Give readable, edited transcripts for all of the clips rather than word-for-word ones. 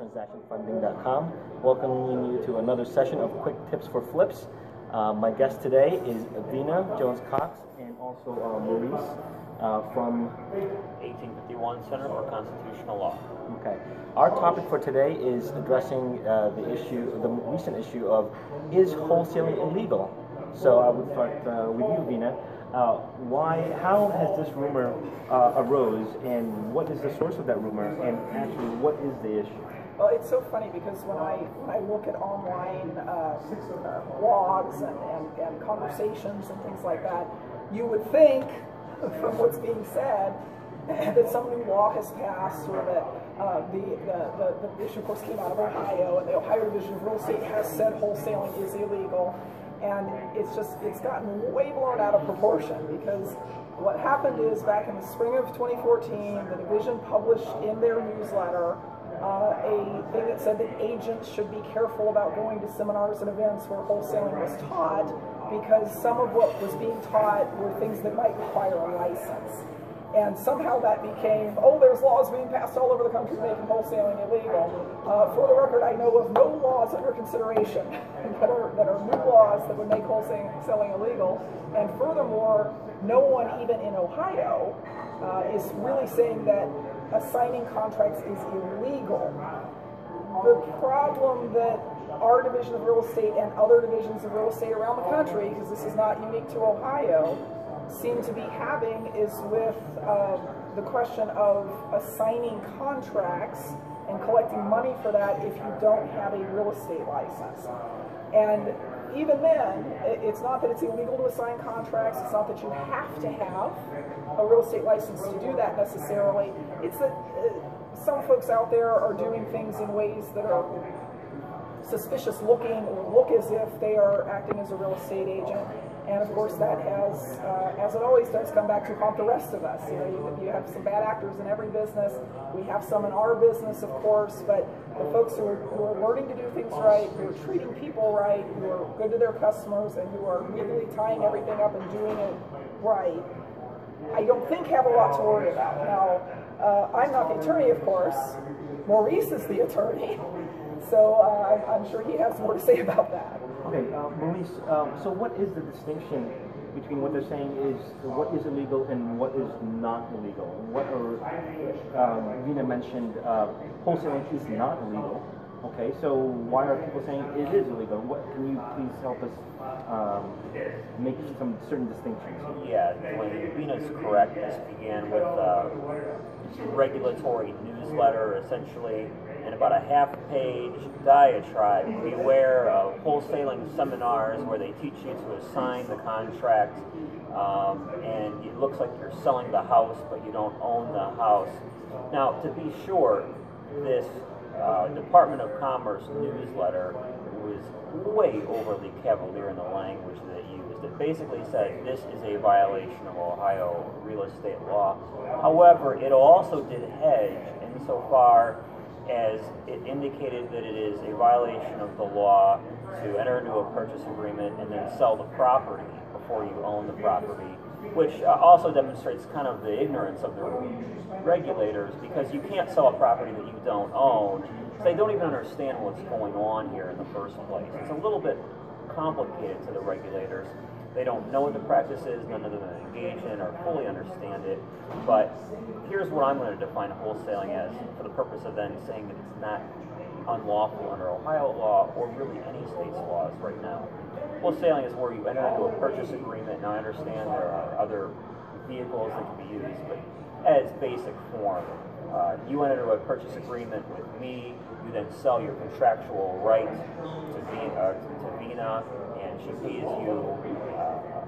BestTransactionFunding.com, welcoming you to another session of Quick Tips for Flips. My guest today is Vina Jones-Cox and also Maurice from 1851 Center for Constitutional Law. Okay. Our topic for today is addressing the recent issue of, is wholesaling illegal? So I would start with you, Vina. How has this rumor arose, and what is the source of that rumor, and actually what is the issue? Well, it's so funny because when I look at online blogs and conversations and things like that, you would think, from what's being said, that some new law has passed, or that the issue, of course, came out of Ohio, and the Ohio Division of Real Estate has said wholesaling is illegal. And it's gotten way blown out of proportion, because what happened is, back in the spring of 2014, the division published in their newsletter a thing that said that agents should be careful about going to seminars and events where wholesaling was taught, because some of what was being taught were things that might require a license. And somehow that became, oh, there's laws being passed all over the country making wholesaling illegal. For the record, I know of no laws under consideration that are new laws that would make wholesaling illegal. And furthermore, no one, even in Ohio, is really saying that assigning contracts is illegal. The problem that our division of real estate and other divisions of real estate around the country, because this is not unique to Ohio, seem to be having is with the question of assigning contracts and collecting money for that if you don't have a real estate license. And even then, it's not that it's illegal to assign contracts, it's not that you have to have a real estate license to do that necessarily. It's that some folks out there are doing things in ways that are suspicious looking, or look as if they are acting as a real estate agent. And of course, that has, as it always does, come back to haunt the rest of us. You know, you have some bad actors in every business. We have some in our business, of course, but the folks who are learning to do things right, who are treating people right, who are good to their customers, and who are legally tying everything up and doing it right, I don't think have a lot to worry about. Now, I'm not the attorney, of course. Maurice is the attorney. So I'm sure he has more to say about that. Okay, Maurice, so what is the distinction between what they're saying is what is illegal and what is not illegal? What are, Vina mentioned wholesaling is not illegal. Okay, so why are people saying it is illegal? What, can you please help us make some certain distinctions? Yeah, Vina's correct. This began with a regulatory newsletter, essentially, and about a half-page diatribe. Beware of wholesaling seminars where they teach you to assign the contract, and it looks like you're selling the house, but you don't own the house. Now, to be sure, this Department of Commerce newsletter was way overly cavalier in the language that it used. It basically said this is a violation of Ohio real estate law. However, it also did hedge insofar as it indicated that it is a violation of the law to enter into a purchase agreement and then sell the property before you own the property, which also demonstrates kind of the ignorance of the regulators, because you can't sell a property that you don't own. So they don't even understand what's going on here in the first place. It's a little bit complicated to the regulators. They don't know what the practice is, none of them engage in or fully understand it. But here's what I'm going to define wholesaling as, for the purpose of then saying that it's not unlawful under Ohio law or really any state's laws right now. Wholesaling is where you enter into a purchase agreement. Now, I understand there are other vehicles that can be used, but at its basic form, you enter into a purchase agreement with me. You then sell your contractual right to Vina, and she pays you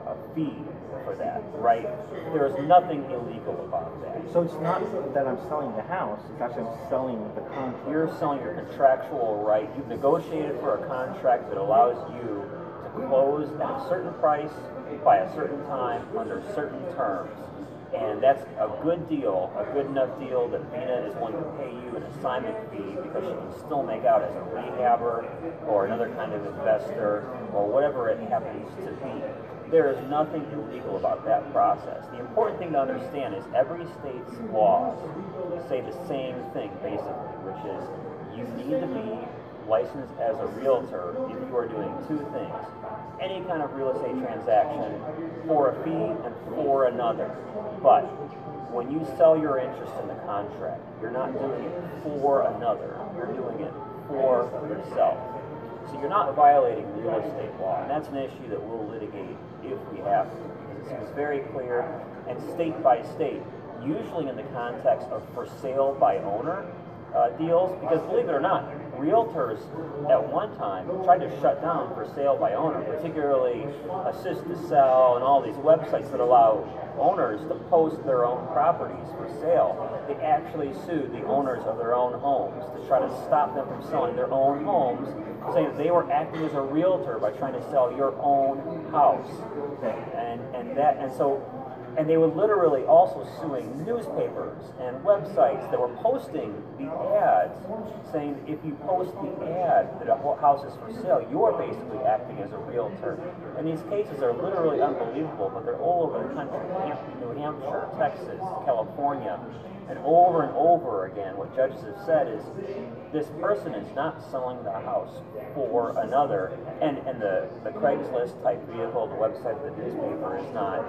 a fee for that, right? There is nothing illegal about that. So it's not that I'm selling the house, it's actually I'm selling the contract. You're selling your contractual right. You've negotiated for a contract that allows you to close at a certain price by a certain time under certain terms. And that's a good deal, a good enough deal that Vina is willing to pay you an assignment fee, because she can still make out as a rehabber or another kind of investor or whatever it happens to be. There is nothing illegal about that process. The important thing to understand is every state's laws say the same thing, basically, which is You need to be licensed as a realtor if you are doing two things. Any kind of real estate transaction for a fee and for another. But when you sell your interest in the contract, you're not doing it for another. You're doing it for yourself. So you're not violating real estate law, and that's an issue that we'll litigate if we have to, because it seems very clear, and state by state, usually in the context of for sale by owner deals, because believe it or not, realtors at one time tried to shut down for sale by owner, particularly Assist to Sell and all these websites that allow owners to post their own properties for sale. They actually sued the owners of their own homes to try to stop them from selling their own homes, saying that they were acting as a realtor by trying to sell your own house. And they were literally also suing newspapers and websites that were posting the ads, saying if you post the ad that a house is for sale, you're basically acting as a realtor. And these cases are literally unbelievable, but they're all over the country. New Hampshire, Texas, California, and over again, what judges have said is this person is not selling the house for another, and the Craigslist type vehicle, the website of the newspaper is not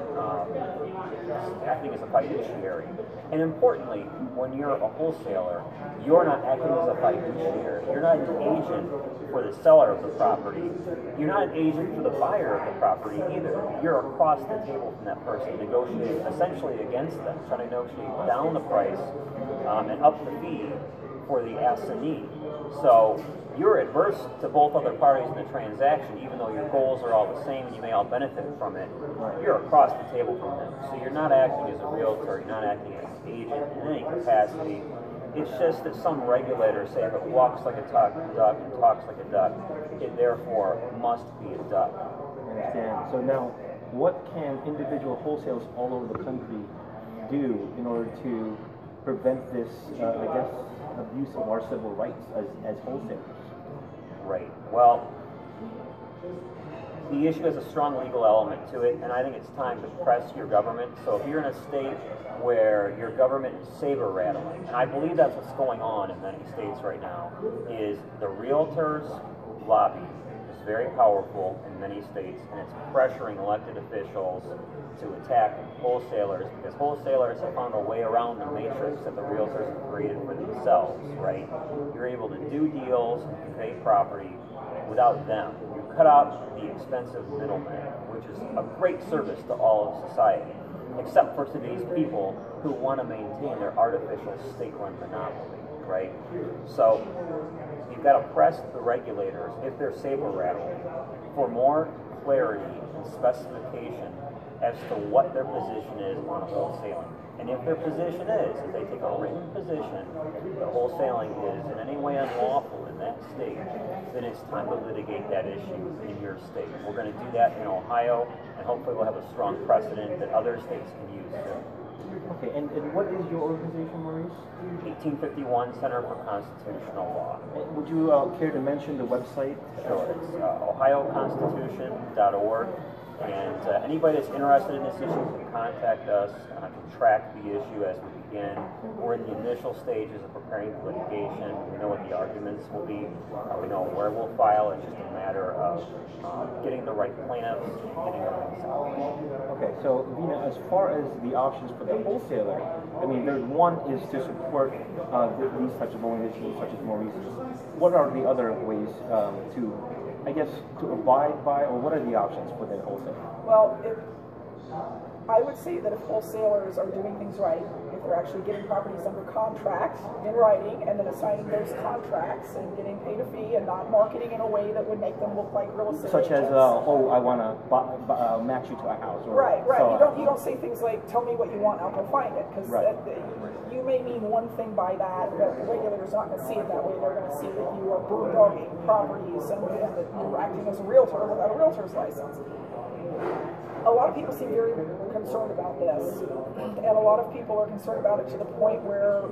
acting as a fiduciary. And importantly, when you're a wholesaler, you're not acting as a fiduciary. You're not an agent for the seller of the property. You're not an agent for the buyer of the property either. You're across the table from that person, negotiating essentially against them, trying to negotiate down the price and up the fee for the assignee. So you're adverse to both other parties in the transaction, even though your goals are all the same and you may all benefit from it. You're across the table from them. So you're not acting as a realtor, you're not acting as an agent in any capacity. It's just that some regulators say if it walks like a duck and talks like a duck, it therefore must be a duck. I understand. So now, what can individual wholesalers all over the country do in order to prevent this, abuse of our civil rights as wholesalers? Right. Well, the issue has a strong legal element to it, and I think it's time to press your government. So if you're in a state where your government is saber rattling, and I believe that's what's going on in many states right now, is the realtors' lobby is very powerful in many states, and it's pressuring elected officials to attack wholesalers, because wholesalers have found a way around the matrix that the realtors have created for themselves, right? You're able to do deals and convey property without them. You cut out the expensive middleman, which is a great service to all of society, except for to these people who want to maintain their artificial state-run monopoly, right? So you've got to press the regulators, if they're saber rattling, for more clarity and specification as to what their position is on wholesaling. And if their position is, if they take a written position that wholesaling is in any way unlawful in that state, then it's time to litigate that issue in your state. We're going to do that in Ohio, and hopefully we'll have a strong precedent that other states can use too. Okay, and what is your organization, Maurice? 1851 Center for Constitutional Law. Would you care to mention the website? Sure, it's ohioconstitution.org. And anybody that's interested in this issue can contact us, can track the issue as we begin. We're in the initial stages of preparing for litigation. We know what the arguments will be. We know where we'll file. It's just a matter of getting the right plaintiffs and getting everything settled. Okay, so Vina, as far as the options for the wholesaler, I mean, there's one is to support these types of organizations such as Maurice's. What are the other ways to abide by, or what are the options for the wholesaler? Well, I would say that if wholesalers are doing things right, if they're actually getting properties under contract in writing and then assigning those contracts and getting paid a fee and not marketing in a way that would make them look like real estate such agents. as, I want to match you to a house. Or right. So you don't say things like, tell me what you want, I'll go find it, because you may mean one thing by that, but the regulator's not going to see it that way. They're going to see that you are boondogging properties and that you're acting as a realtor without a realtor's license. A lot of people seem very concerned about this, and a lot of people are concerned about it to the point where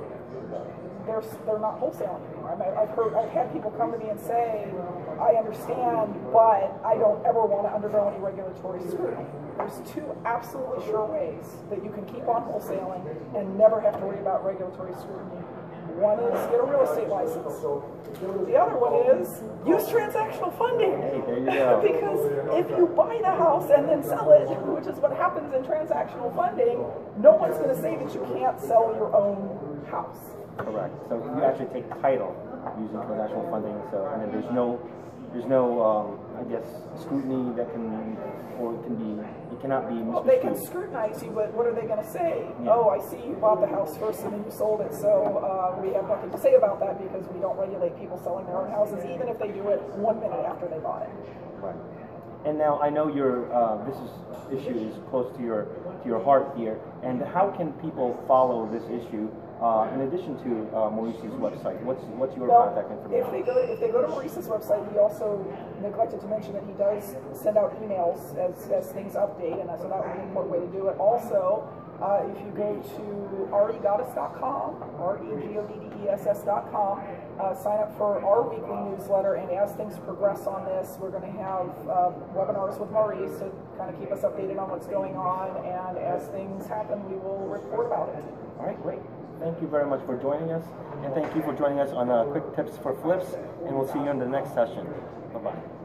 they're not wholesaling anymore. I've had people come to me and say, I understand, but I don't ever want to undergo any regulatory scrutiny. There's two absolutely sure ways that you can keep on wholesaling and never have to worry about regulatory scrutiny. One is get a real estate license. The other one is use transactional funding. Hey, there you go. Because if you buy the house and then sell it, which is what happens in transactional funding, no one's going to say that you can't sell your own house. Correct. So you actually take title using transactional funding. So and then there's no I guess scrutiny that it cannot be misconstrued. Well, they can scrutinize you, but what are they going to say? Yeah. Oh, I see you bought the house first and then you sold it, so we have nothing to say about that because we don't regulate people selling their own houses, even if they do it 1 minute after they bought it. Right. And now I know this issue is close to your heart here. And how can people follow this issue? In addition to Maurice's website, what's your contact information? If they go to Maurice's website, he also neglected to mention that he does send out emails as things update, and so that would be an important way to do it. Also, if you go to regoddess.com, regoddess.com, sign up for our weekly newsletter, and as things progress on this, we're going to have webinars with Maurice to kind of keep us updated on what's going on, and as things happen, we will report about it. All right, great. Thank you very much for joining us, and thank you for joining us on Quick Tips for Flips, and we'll see you in the next session. Bye-bye.